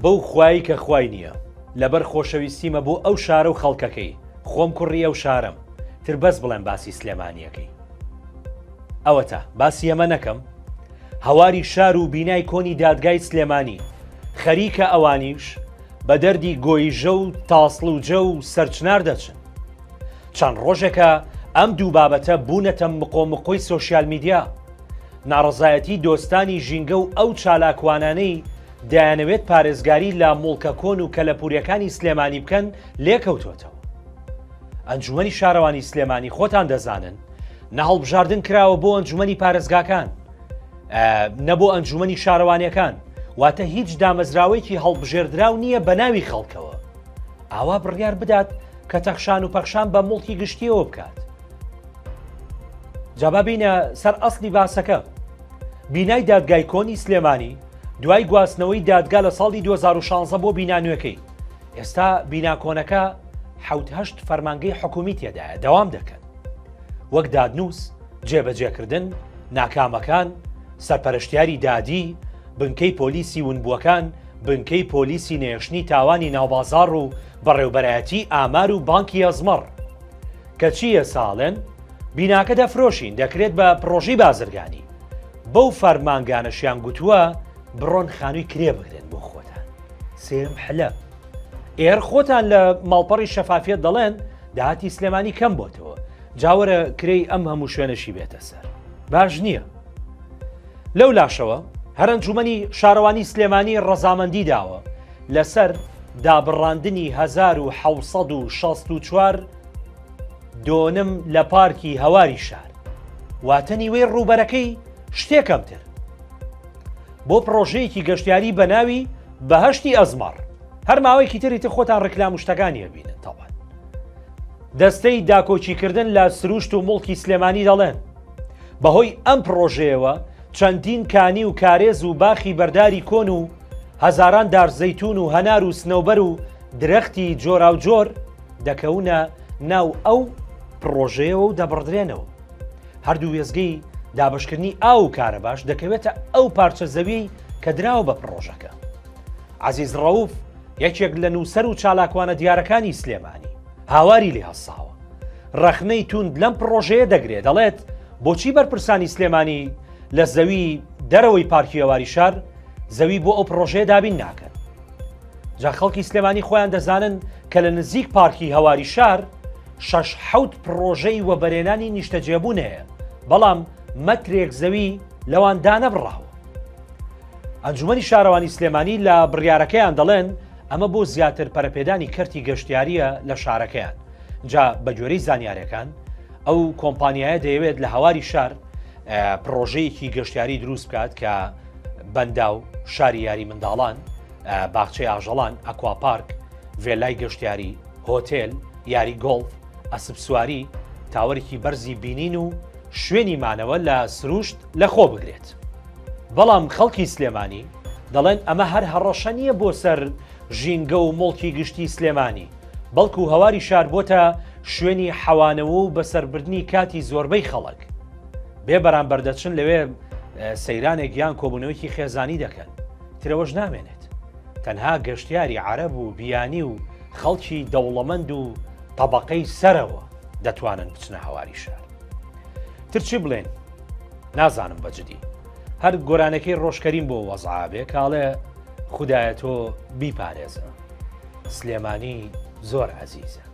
بەو خوایی کە خوای نییە لەبەر خۆشەویستیمە بۆ ئەو شارە و خەڵکەکەی خۆم کوڕی ئەو شارم تر بەس بڵێن باسی سلێمانیەکەی ئەوە تا باسی ئەمە نەکەم هەواری شار و بینای کۆنی دادگای سلێمانی خەریکە ئەوانیش بە دەردی گۆیژە و تاسڵ و جە و سەرچنار دەچن چەند ڕۆژێکە ئەم دوو بابەتە بوونەتە مقۆمقۆی سۆشیال میدیا ناڕەزایەتی دۆستانی ژینگە و ئەو چالاکوانانەی دەیانەوێت پارێزگاری لە مڵکە کۆن و کەلەپوریەکانی سلێمانی بکەن لێکەوتوتەوە ئەنجومەنی شارەوانی سلێمانی خۆتان دەزانن نەهەڵبژاردن کراوە بۆ ئەنجومەنی پارێزگاکان نەبۆ ئەنجومەنی شارەوانیەکان واتە هیچ دامەزراوەیەکی هەڵبژێردراو نییە بە ناوی خەڵکەوە ئاوا بڕیار بدات کە تەخشان و پەخشان بە مڵکی گشتیەوە بکات جابا بینە سەر ئەسلی باسەکە بینای دادگای کۆنی سلێمانی دوای گواستنەوەی دادگا لە ساڵی 2016 بۆ بینانوەکەی ئێستا بیناکۆنەکە 78 فەرمانگەی حکومی تێدایە دەوام دەکەن وەک دادنووس جێبەجێکردن ناکامەکان سەرپەرشتیاری دادی بنکەی پۆلیسی ونبووەکان بنکەی پۆلیسی نێشتنی تاوانی ناوبازاڕ و بەڕێوبەرایەتی ئامار و بانکی ئەزمەڕ کە چییە ساڵێن بیناکە دەفرۆشین دەکرێت بە پرۆژەی بازرگانی بەو فەرمانگانەشیان گوتووە بڕۆن خانووی کرێ بگرن بۆ خۆتان سێم حلە ئێر خۆتان لە ماڵپەڕی شەفافیت دەڵێن داهاتی سلێمانی کەم بۆتەوە جاوەرە کرێی ئەم هەموو شوێنەشی بێتە سەر باش نییە لەو لاشەوە هەر ئەنجومەنی شارەوانی سلێمانی ڕەزامەندی داوە لەسەر دابڕاندنی 1964 دۆنم لە پارکی هەواری شار واتە نیوەی ڕووبەرەکەی شتێکەمتر بۆ پرۆژەیەکی گەشتیاری بە ناوی بەهەشتی ئەزمەڕ هەر ماوەیەکی تریتە خۆتان ڕکلام و شتەکانی هەبینن تاوان دەستەی داکۆچیکردن لە سروشت و مڵکی سلێمانی دەڵێن بەهۆی ئەم پرۆژەیەوە چەندین کانی و کارێز و باخی بەرداری کۆن و هەزاران دارزەیتون و هەنار و سنەوبەر و درەختی جۆرا و جۆر دەکەونە ناو ئەو پرۆژەیەوە و دەبڕدرێنەوە هەردوو وێزگەی دابشکردنی ئاو و کارە باش دەکەوێتە ئەو پارچە زەویەی کە دراوە بە پرۆژەکە عەزیز ڕەوف یەکێک لە نووسەر و چالاکوانە دیارەکانی سلێمانی هاواری لێ هەساوە ڕەخنەی توند لەم پرۆژەیە دەگرێت دەڵێت بۆچی بەرپرسانی سلێمانی لە زەوی دەرەوەی پارکی هەواری شار زەوی بۆ ئەو پرۆژەیە دابین ناکەن جا خەڵکی سلێمانی خۆیان دەزانن کە لە نزیک پارکی هەواری شار 6-7 پرۆژەی وەبەرێنانی نیشتەجێبوون هەیە بەڵام مەترێک زەوی لەوان دانەبڕاوە ئەنجومەنی شارەوانی سلێمانی لە بڕیارەکەیان دەڵێن ئەمە بۆ زیاتر پەرەپێدانی کەرتی گەشتیاریە لە شارەکەیان جا بە گوێرەی زانیاریەکان ئەو کۆمپانیایە دەیەوێت لە هەواری شار پرۆژەیەکی گەشتیاری دروست بکات کە بەنداو شاری یاری منداڵان باخچەی ئاژەڵان ئەکواپارک ڤێلای گەشتیاری هۆتێل یاری گۆڵف ئەسب سواری تاوەرێکی بەرزی بینین و شوێنی مانەوە لە سروشت لە خۆ بگرێت بەڵام خەڵکی سلێمانی دەڵێن ئەمە هەر هەڕەشە نییە بۆ سەر ژینگە و مڵکی گشتی سلێمانی بەڵکو هەواری شار بۆتە شوێنی حەوانەوە و بەسەربردنی کاتی زۆربەی خەڵک بێ بەرامبەر دەچن لەوێ سەیرانێک یان کۆبوونەوەیکی خێزانی دەکەن ترەوەش نامێنێت تەنها گەشتیاری عەرەب و بیانی و خەڵکی دەوڵەمەند و تەبەقەی سەرەوە دەتوانن بچنە هەواری شار ترچی بڵێن نازانم بەجددی هەر گۆرانەکەی ڕۆژکەریم بۆ وەزعابێ کاڵێ خودایە تۆ بیپارێزە سلێمانی زۆر عەزیزە